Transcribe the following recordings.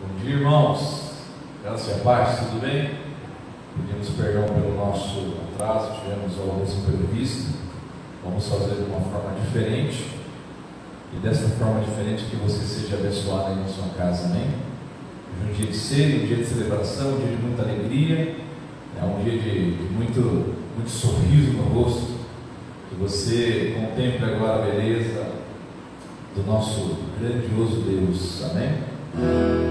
Bom dia, irmãos. Graças e a paz, tudo bem? Pedimos perdão pelo nosso atraso, tivemos alguns imprevistos. Vamos fazer de uma forma diferente. E dessa forma diferente que você seja abençoado aí na sua casa, amém? Hoje é um dia de ceia, um dia de celebração, um dia de muita alegria, é um dia de muito sorriso no rosto. Que você contemple agora a beleza do nosso grandioso Deus, amém? Eu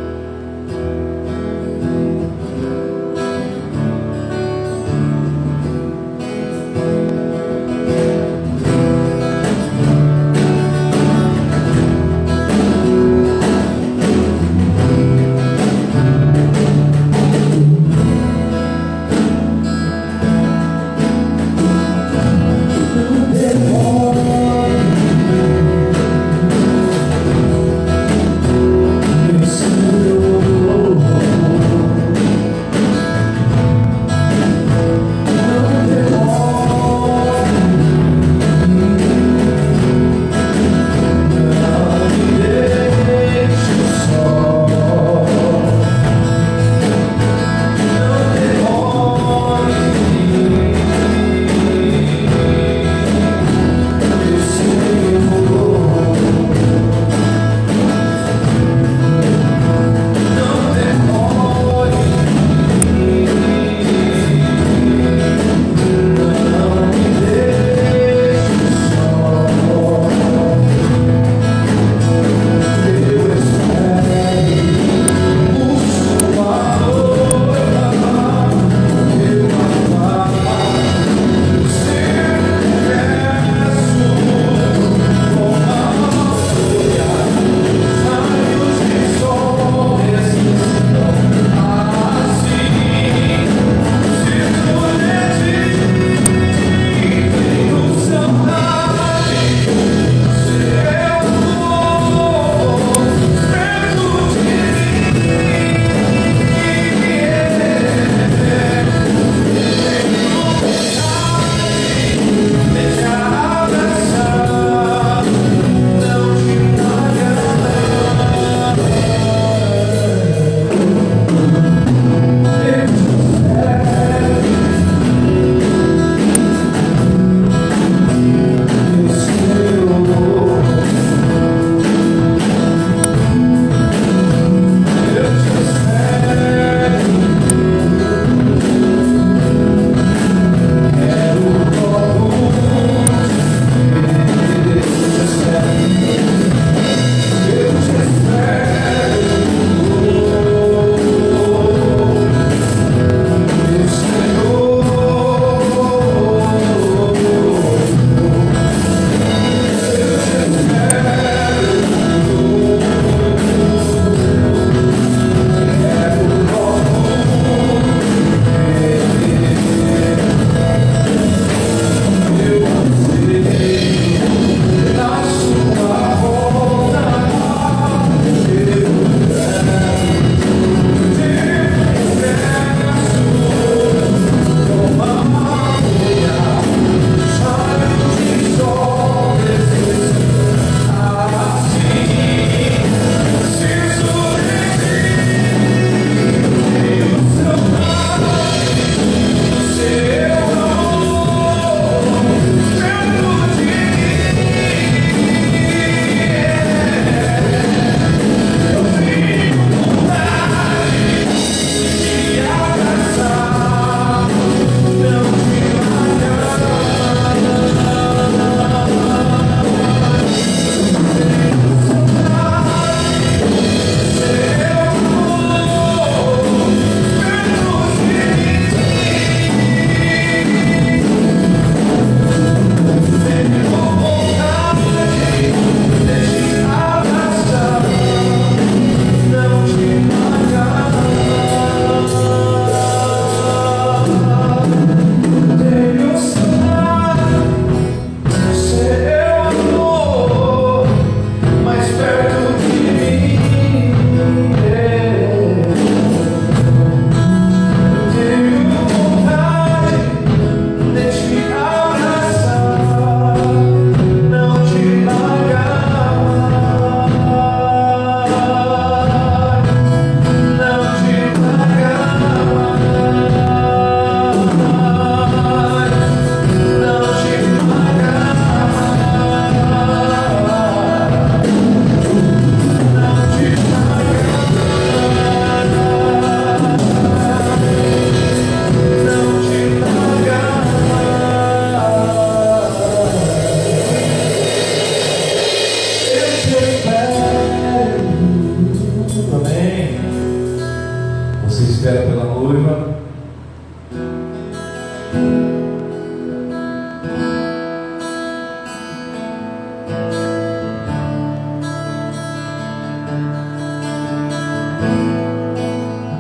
espera pela noiva.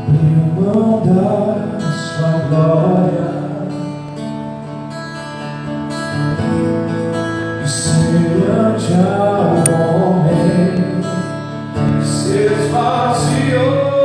Abriu mão da sua glória e semelhante ao homem se esvaziou.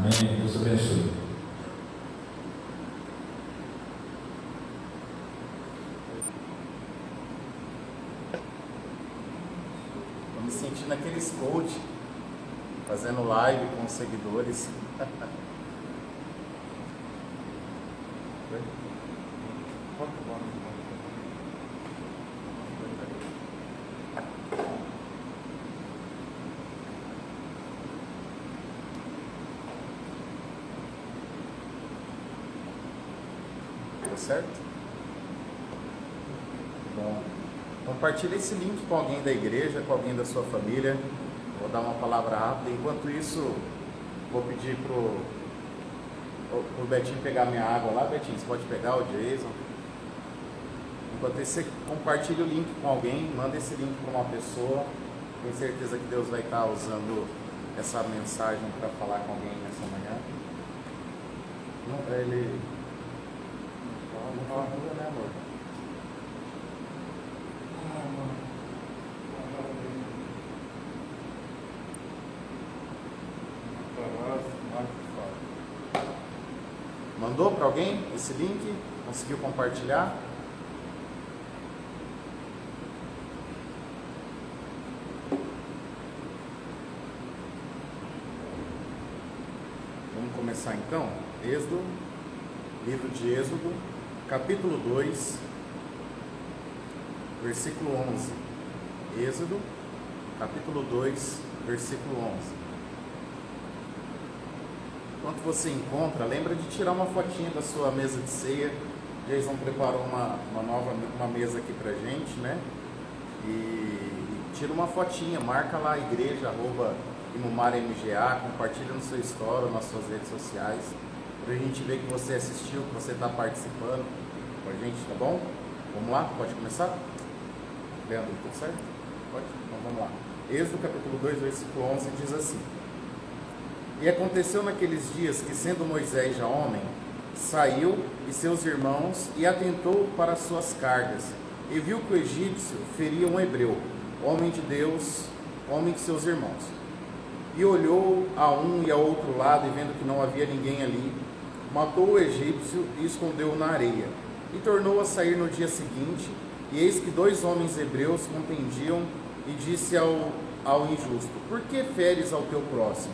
Amém. Deus abençoe. Estou me sentindo aqueles coach fazendo live com os seguidores. Deu certo? Bom, compartilhe esse link com alguém da igreja, com alguém da sua família. Vou dar uma palavra rápida. Enquanto isso, vou pedir pro Betinho pegar minha água lá. Betinho, você pode pegar o Jason. Enquanto isso, você compartilha o link com alguém, manda esse link para uma pessoa. Tenho certeza que Deus vai estar usando essa mensagem para falar com alguém nessa manhã. Não, ele... Não fala, né, amor? Mandou para alguém esse link? Conseguiu compartilhar? Vamos começar então? Êxodo, livro de Êxodo, capítulo 2, versículo 11. Êxodo, capítulo 2, versículo 11. Enquanto você encontra, lembra de tirar uma fotinha da sua mesa de ceia. Jason preparou uma mesa aqui pra gente, né? E tira uma fotinha, marca lá a igreja, @InumarMGA, compartilha no seu story, nas suas redes sociais, pra gente ver que você assistiu, que você está participando com a gente, tá bom? Vamos lá? Pode começar? Leandro, tudo certo? Pode? Então vamos lá. Êxodo capítulo 2, versículo 11 diz assim: E aconteceu naqueles dias que, sendo Moisés já homem, saiu e seus irmãos e atentou para suas cargas, e viu que o egípcio feria um hebreu, homem de Deus, homem de seus irmãos. E olhou a um e a outro lado, e vendo que não havia ninguém ali, matou o egípcio e escondeu-o na areia. E tornou a sair no dia seguinte, e eis que 2 homens hebreus contendiam, e disse ao injusto: Por que feres ao teu próximo?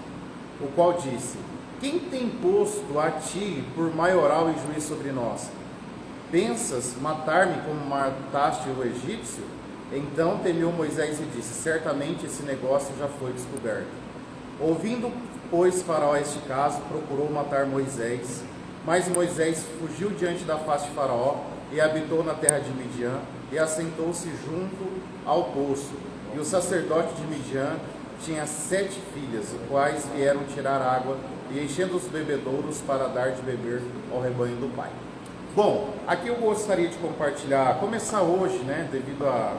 O qual disse: Quem tem posto a ti por maioral e juiz sobre nós? Pensas matar-me como mataste o egípcio? Então temeu Moisés e disse: Certamente esse negócio já foi descoberto. Ouvindo, pois, Faraó este caso, procurou matar Moisés. Mas Moisés fugiu diante da face de Faraó e habitou na terra de Midian e assentou-se junto ao poço. E o sacerdote de Midian tinha 7 filhas, os quais vieram tirar água e enchendo os bebedouros para dar de beber ao rebanho do pai. Bom, aqui eu gostaria de compartilhar, começar hoje, né, devido a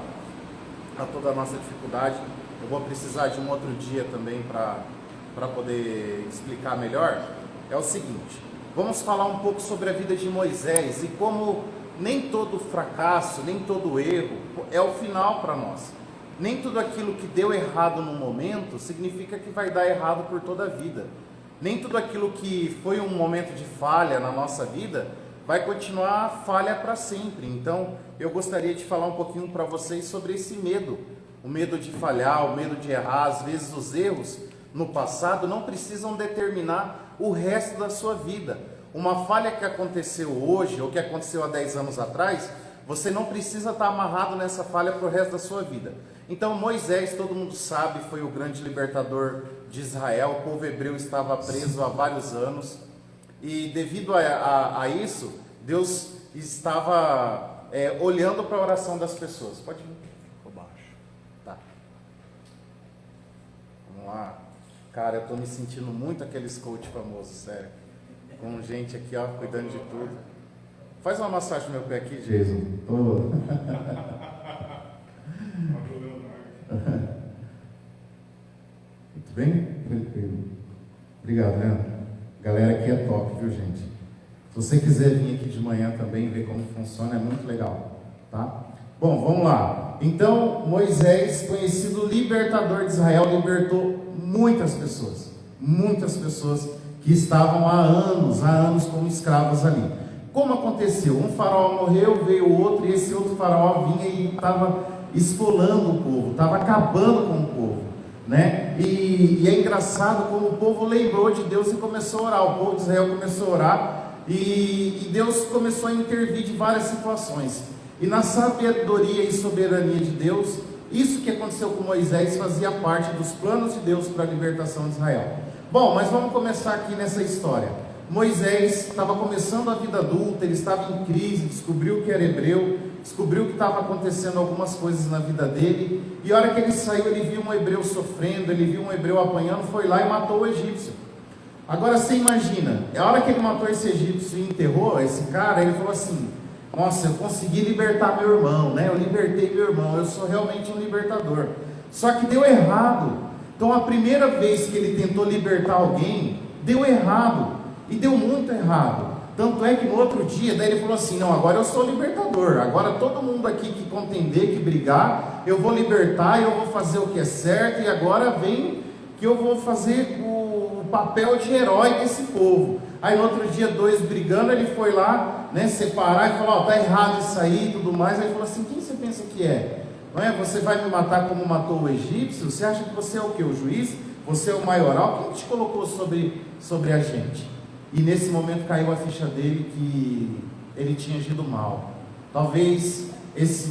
toda a nossa dificuldade. Eu vou precisar de um outro dia também para poder explicar melhor. É o seguinte, vamos falar um pouco sobre a vida de Moisés e como nem todo fracasso, nem todo erro é o final para nós. Nem tudo aquilo que deu errado no momento significa que vai dar errado por toda a vida. Nem tudo aquilo que foi um momento de falha na nossa vida vai continuar falha para sempre. Então, eu gostaria de falar um pouquinho para vocês sobre esse medo. O medo de falhar, o medo de errar. Às vezes os erros no passado não precisam determinar o resto da sua vida. Uma falha que aconteceu hoje ou que aconteceu há 10 anos atrás, você não precisa estar amarrado nessa falha para o resto da sua vida. Então Moisés, todo mundo sabe, foi o grande libertador de Israel. O povo hebreu estava preso há vários anos. E devido a isso, Deus estava olhando para a oração das pessoas. Pode vir por baixo. Tá. Vamos lá. Cara, eu estou me sentindo muito aqueles coach famosos, sério. Com gente aqui, ó, cuidando de tudo. Faz uma massagem no meu pé aqui, Jason. Oh. Muito bem? Tranquilo. Obrigado, Leandro. Galera aqui é top, viu, gente? Se você quiser vir aqui de manhã também ver como funciona, é muito legal, tá? Bom, vamos lá. Então, Moisés, conhecido libertador de Israel, libertou muitas pessoas que estavam há anos como escravos ali. Como aconteceu? Um faraó morreu, veio outro, e esse outro faraó vinha e estava esfolando o povo, estava acabando com o povo, né? E é engraçado como o povo lembrou de Deus e começou a orar. O povo de Israel começou a orar e Deus começou a intervir de várias situações. E na sabedoria e soberania de Deus, isso que aconteceu com Moisés fazia parte dos planos de Deus para a libertação de Israel. Bom, mas vamos começar aqui nessa história. Moisés estava começando a vida adulta, ele estava em crise, descobriu que era hebreu, descobriu que estava acontecendo algumas coisas na vida dele, e a hora que ele saiu, ele viu um hebreu sofrendo, ele viu um hebreu apanhando, foi lá e matou o egípcio. Agora você imagina, a hora que ele matou esse egípcio e enterrou esse cara, ele falou assim: nossa, eu consegui libertar meu irmão, né? Eu libertei meu irmão, eu sou realmente um libertador. Só que deu errado. Então a primeira vez que ele tentou libertar alguém, deu errado, e deu muito errado. Tanto é que no outro dia, daí ele falou assim: não, agora eu sou libertador, agora todo mundo aqui que contender, que brigar, eu vou libertar, eu vou fazer o que é certo, e agora vem que eu vou fazer o papel de herói desse povo. Aí no outro dia, dois brigando, ele foi lá, né, separar e falou: ó, tá errado isso aí e tudo mais. Aí ele falou assim: quem você pensa que é? Não é? Você vai me matar como matou o egípcio? Você acha que você é o que? O juiz? Você é o maioral? Quem te colocou sobre a gente? E nesse momento caiu a ficha dele que ele tinha agido mal. Talvez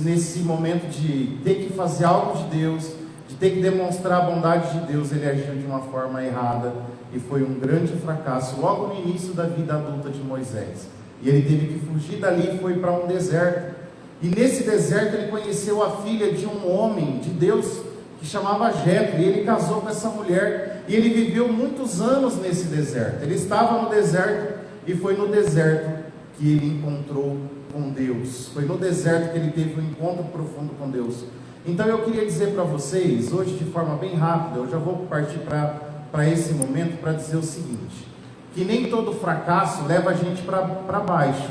nesse momento de ter que fazer algo de Deus, de ter que demonstrar a bondade de Deus, ele agiu de uma forma errada e foi um grande fracasso logo no início da vida adulta de Moisés. E ele teve que fugir dali e foi para um deserto. E nesse deserto ele conheceu a filha de um homem de Deus que chamava Jetro, e ele casou com essa mulher, e ele viveu muitos anos nesse deserto. Ele estava no deserto, e foi no deserto que ele encontrou com Deus. Foi no deserto que ele teve um encontro profundo com Deus. Então eu queria dizer para vocês, hoje de forma bem rápida, eu já vou partir para esse momento para dizer o seguinte: que nem todo fracasso leva a gente para baixo.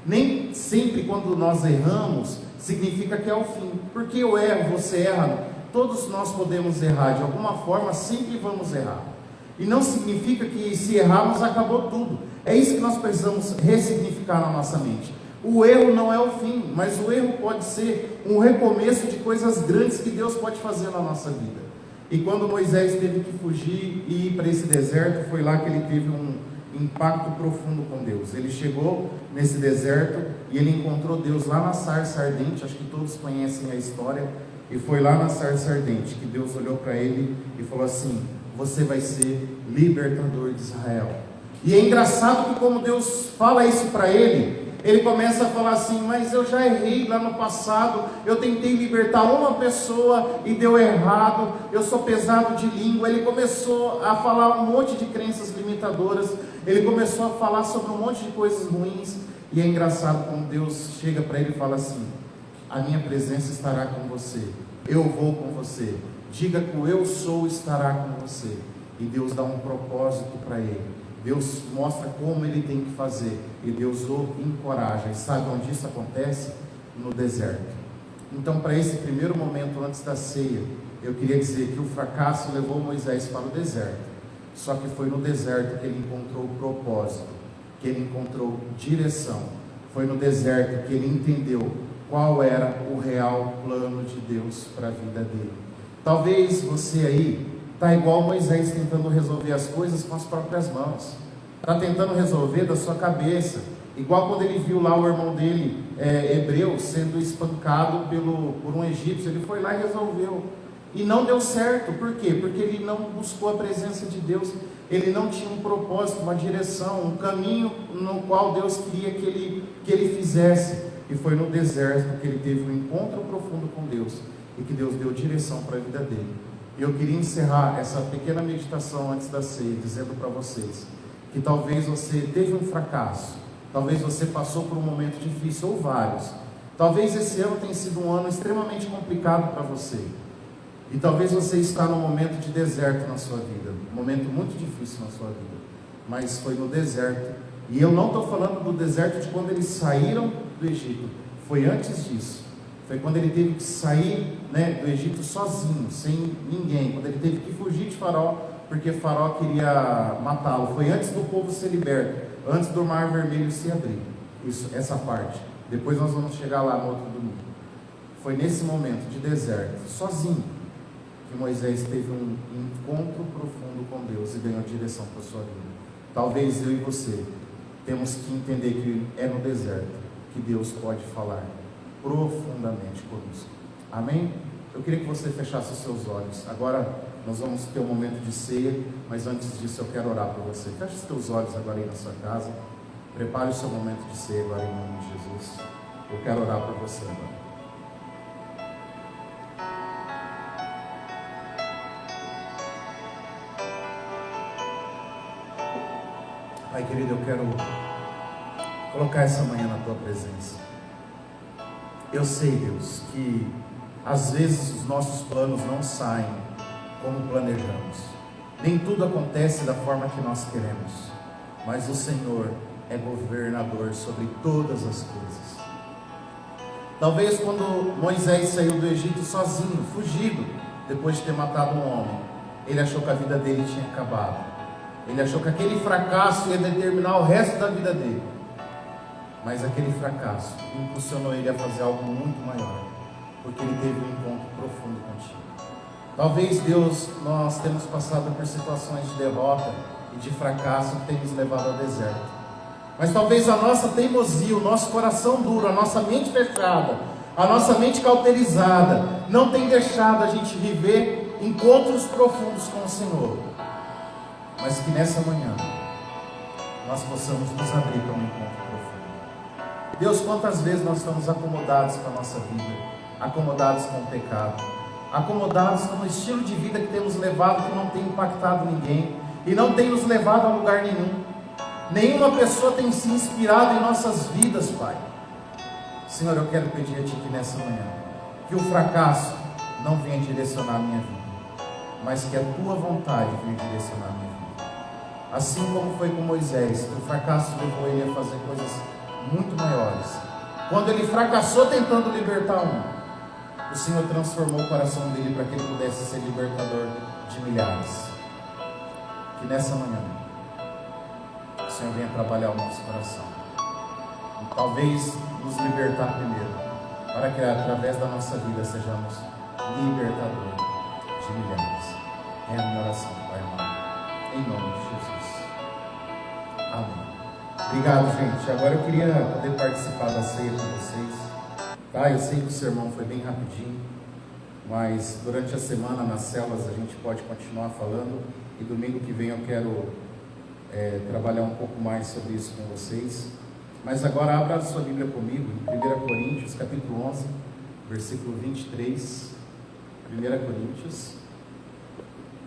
Nem sempre quando nós erramos significa que é o fim. Porque eu erro, você erra, todos nós podemos errar, de alguma forma sempre vamos errar. E não significa que se errarmos acabou tudo. É isso que nós precisamos ressignificar na nossa mente. O erro não é o fim, mas o erro pode ser um recomeço de coisas grandes que Deus pode fazer na nossa vida. E quando Moisés teve que fugir e ir para esse deserto, foi lá que ele teve um impacto profundo com Deus. Ele chegou nesse deserto e ele encontrou Deus lá na sarça ardente. Acho que todos conhecem a história. E foi lá na sarça ardente que Deus olhou para ele e falou assim: você vai ser libertador de Israel. E é engraçado que como Deus fala isso para ele, ele começa a falar assim: mas eu já errei lá no passado, eu tentei libertar uma pessoa e deu errado, eu sou pesado de língua. Ele começou a falar um monte de crenças limitadoras, ele começou a falar sobre um monte de coisas ruins. E é engraçado como Deus chega para ele e fala assim: a minha presença estará com você, eu vou com você, diga que o eu sou estará com você. E Deus dá um propósito para ele, Deus mostra como ele tem que fazer, e Deus o encoraja. E sabe onde isso acontece? No deserto. Então, para esse primeiro momento antes da ceia, eu queria dizer que o fracasso levou Moisés para o deserto, só que foi no deserto que ele encontrou o propósito, que ele encontrou direção. Foi no deserto que ele entendeu qual era o real plano de Deus para a vida dele. Talvez você aí está igual Moisés, tentando resolver as coisas com as próprias mãos, está tentando resolver da sua cabeça, igual quando ele viu lá o irmão dele, hebreu, sendo espancado por um egípcio. Ele foi lá e resolveu, e não deu certo. Por quê? Porque ele não buscou a presença de Deus, ele não tinha um propósito, uma direção, um caminho no qual Deus queria que ele fizesse. E foi no deserto que ele teve um encontro profundo com Deus, e que Deus deu direção para a vida dele. E eu queria encerrar essa pequena meditação antes da ceia, dizendo para vocês que talvez você teve um fracasso, talvez você passou por um momento difícil, ou vários. Talvez esse ano tenha sido um ano extremamente complicado para você, e talvez você está num momento de deserto na sua vida, um momento muito difícil na sua vida, mas foi no deserto. E eu não estou falando do deserto de quando eles saíram do Egito, foi antes disso. Foi quando ele teve que sair, do Egito sozinho, sem ninguém, quando ele teve que fugir de Faraó porque Faraó queria matá-lo. Foi antes do povo ser liberto, antes do Mar Vermelho se abrir. Essa parte. Depois nós vamos chegar lá no outro domingo. Foi nesse momento de deserto, sozinho, que Moisés teve um encontro profundo com Deus e ganhou direção para a sua vida. Talvez eu e você temos que entender que é no deserto que Deus pode falar profundamente conosco. Amém? Eu queria que você fechasse os seus olhos. Agora nós vamos ter um momento de ceia, mas antes disso eu quero orar por você. Feche os teus olhos agora aí na sua casa. Prepare o seu momento de ceia agora em nome de Jesus. Eu quero orar por você agora. Pai querido, eu quero colocar essa manhã na tua presença. Eu sei, Deus, que às vezes os nossos planos não saem como planejamos. Nem tudo acontece da forma que nós queremos. Mas o Senhor é governador sobre todas as coisas. Talvez quando Moisés saiu do Egito sozinho, fugido, depois de ter matado um homem, ele achou que a vida dele tinha acabado. Ele achou que aquele fracasso ia determinar o resto da vida dele. Mas aquele fracasso impulsionou ele a fazer algo muito maior, porque ele teve um encontro profundo contigo. Talvez, Deus, nós temos passado por situações de derrota e de fracasso que tem nos levado ao deserto. Mas talvez a nossa teimosia, o nosso coração duro, a nossa mente fechada, a nossa mente cauterizada, não tem deixado a gente viver encontros profundos com o Senhor. Mas que nessa manhã nós possamos nos abrir para um encontro profundo. Deus, quantas vezes nós estamos acomodados com a nossa vida, acomodados com o pecado, acomodados com o estilo de vida que temos levado, que não tem impactado ninguém e não tem nos levado a lugar nenhum. Nenhuma pessoa tem se inspirado em nossas vidas, Pai. Senhor, eu quero pedir a Ti que nessa manhã, que o fracasso não venha direcionar a minha vida, mas que a Tua vontade venha direcionar a minha vida. Assim como foi com Moisés, que o fracasso levou ele a fazer coisas muito maiores. Quando ele fracassou tentando libertar um, o Senhor transformou o coração dele para que ele pudesse ser libertador de milhares. Que nessa manhã o Senhor venha trabalhar o nosso coração e talvez nos libertar primeiro, para que através da nossa vida sejamos libertadores de milhares. É a minha oração, Pai amado, em nome de Jesus. Amém. Obrigado, gente. Agora eu queria poder participar da ceia com vocês. Tá? Eu sei que o sermão foi bem rapidinho, mas durante a semana nas células a gente pode continuar falando, e domingo que vem eu quero trabalhar um pouco mais sobre isso com vocês. Mas agora abra a sua Bíblia comigo em 1 Coríntios capítulo 11, versículo 23. 1 Coríntios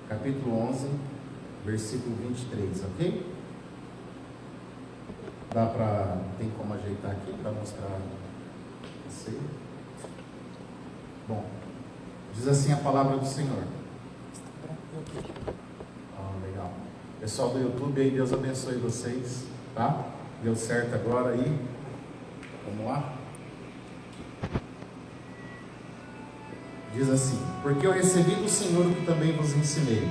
capítulo 11, versículo 23, ok? Tem como ajeitar aqui para mostrar a ceia? Bom, diz assim a palavra do Senhor. Legal. Pessoal do YouTube aí, Deus abençoe vocês, tá? Deu certo agora aí? Vamos lá? Diz assim: porque eu recebi do Senhor o que também vos ensinei,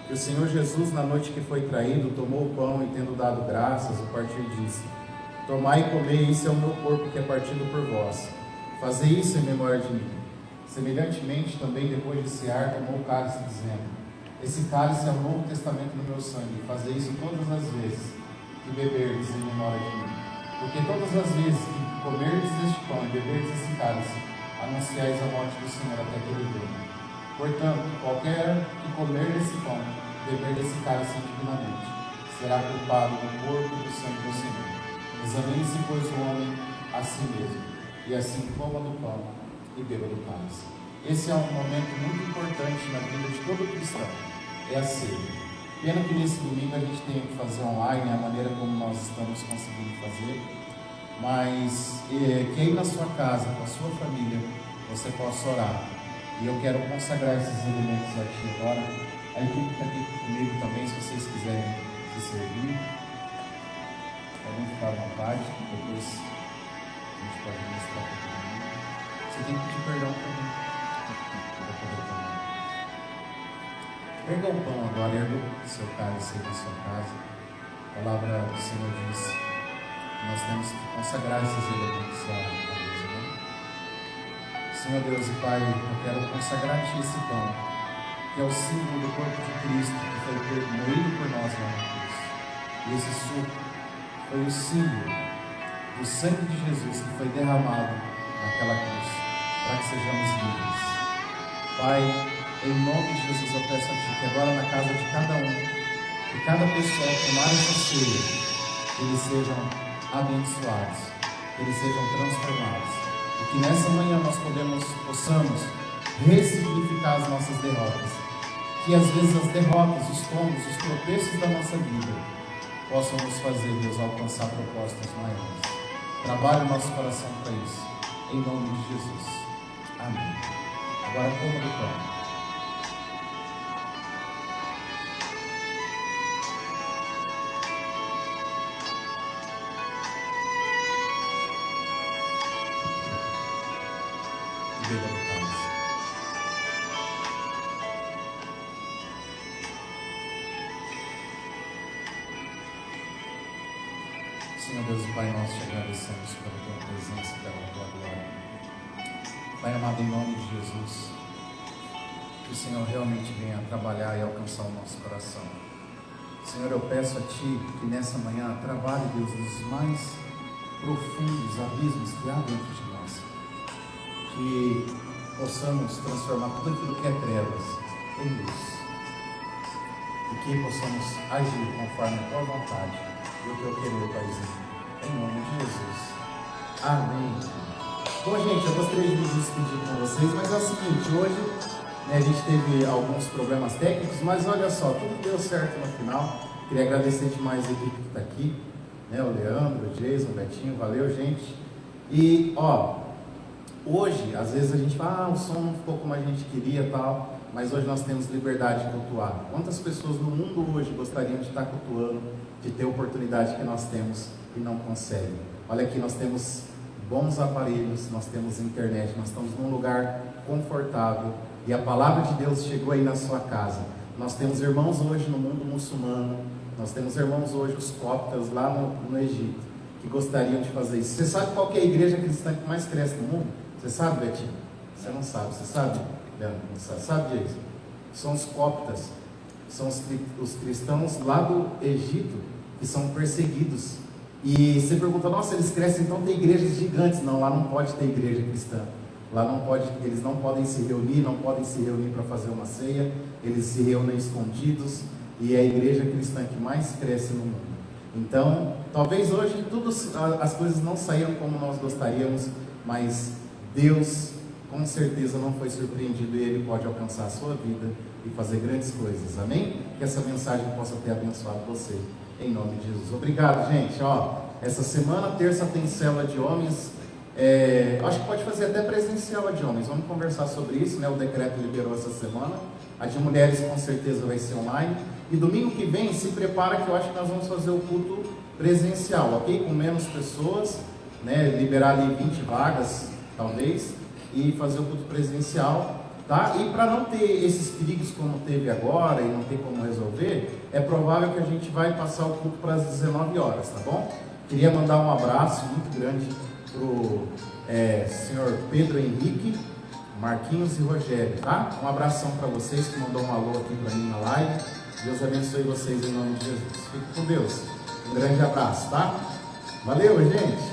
que o Senhor Jesus, na noite que foi traído, tomou o pão e, tendo dado graças, o partiu e disse: tomai e comei, isso é o meu corpo que é partido por vós. Fazei isso em memória de mim. Semelhantemente, também depois de cear, tomou o cálice, dizendo: esse cálice é o Novo Testamento no meu sangue. Fazei isso todas as vezes que beberdes em memória de mim. Porque todas as vezes que comerdes este pão e beberdes esse cálice, anunciais a morte do Senhor até que ele venha. Portanto, qualquer que comer desse pão, beber desse cálice indignamente, será culpado do corpo e do sangue do Senhor. Examine-se, pois, o homem a si mesmo, e assim coma do pão e beba do cálice. Esse é um momento muito importante na vida de todo cristão, é a ceia. Pena que nesse domingo a gente tenha que fazer online, a maneira como nós estamos conseguindo fazer, mas que aí na sua casa, com a sua família, você possa orar. E eu quero consagrar esses elementos aqui agora. A equipe está aqui comigo também, se vocês quiserem se servir. Podem ficar à vontade, depois a gente pode ministrar para todo mundo. Você tem que pedir perdão para mim. Erga o pão agora, erga o seu cálice aí na sua casa. A palavra do Senhor diz que nós temos que consagrar esses elementos à mesa, né? Senhor Deus e Pai, eu quero consagrar a Ti esse pão, que é o símbolo do corpo de Cristo, que foi moído por nós lá na cruz. E esse suco foi o símbolo do sangue de Jesus que foi derramado naquela cruz, para que sejamos livres. Pai, em nome de Jesus eu peço a Ti que agora na casa de cada um, que cada pessoa ao tomar essa ceia, que eles sejam abençoados, que eles sejam transformados, e que nessa manhã nós possamos ressignificar as nossas derrotas, que às vezes as derrotas, os tombos, os tropeços da nossa vida possam nos fazer, Deus, alcançar propósitos maiores. Trabalhe o nosso coração para isso, em nome de Jesus. Amém. Agora coma do pão. Beba do cálice. Senhor Deus e Pai, nós te agradecemos pela Tua presença, pela Tua glória. Pai amado, em nome de Jesus, que o Senhor realmente venha trabalhar e alcançar o nosso coração. Senhor, eu peço a Ti que nessa manhã trabalhe, Deus, nos mais profundos abismos que há dentro de nós, que possamos transformar tudo aquilo que é trevas em luz, e que possamos agir conforme a Tua vontade e o Teu querer, Paizinho, em nome de Jesus. Amém. Bom, gente, eu gostaria de me despedir com vocês, mas é o seguinte, hoje a gente teve alguns problemas técnicos, mas olha só, tudo deu certo no final. Queria agradecer demais a equipe que está aqui, né? O Leandro, o Jason, o Betinho, valeu, gente. E, hoje, às vezes a gente fala, o som não ficou como a gente queria e tal, mas hoje nós temos liberdade de cultuar. Quantas pessoas no mundo hoje gostariam de estar cultuando, de ter a oportunidade que nós temos e não conseguem? Olha aqui, nós temos bons aparelhos, nós temos internet, nós estamos num lugar confortável e a palavra de Deus chegou aí na sua casa. Nós temos irmãos hoje no mundo muçulmano, nós temos irmãos hoje, os coptas lá no Egito, que gostariam de fazer isso. Você sabe qual que é a igreja cristã que mais cresce no mundo? Você sabe, Betinho? Você não sabe, você sabe? Leandro, não sabe? Sabe disso? São os coptas, são os cristãos lá do Egito que são perseguidos. E você pergunta, nossa, eles crescem, então tem igrejas gigantes. Não, lá não pode ter igreja cristã. Lá não pode, eles não podem se reunir, não podem se reunir para fazer uma ceia, eles se reúnem escondidos, e é a igreja cristã que mais cresce no mundo. Então, talvez hoje as coisas não saíram como nós gostaríamos, mas Deus com certeza não foi surpreendido e Ele pode alcançar a sua vida e fazer grandes coisas, amém? Que essa mensagem possa ter abençoado você, em nome de Jesus. Obrigado, gente. Essa semana, terça, tem célula de homens. Acho que pode fazer até presencial a de homens, vamos conversar sobre isso, né? O decreto liberou essa semana. A de mulheres com certeza vai ser online, e domingo que vem se prepara, que eu acho que nós vamos fazer o culto presencial, ok? Com menos pessoas, né? Liberar ali 20 vagas talvez, e fazer o culto presencial, tá? E para não ter esses perigos como teve agora e não ter como resolver, é provável que a gente vai passar o culto para as 19 horas, tá bom? Queria mandar um abraço muito grande para o senhor Pedro Henrique, Marquinhos e Rogério, tá? Um abração para vocês, que mandou um alô aqui para mim na live. Deus abençoe vocês em nome de Jesus. Fique com Deus. Um grande abraço, tá? Valeu, gente!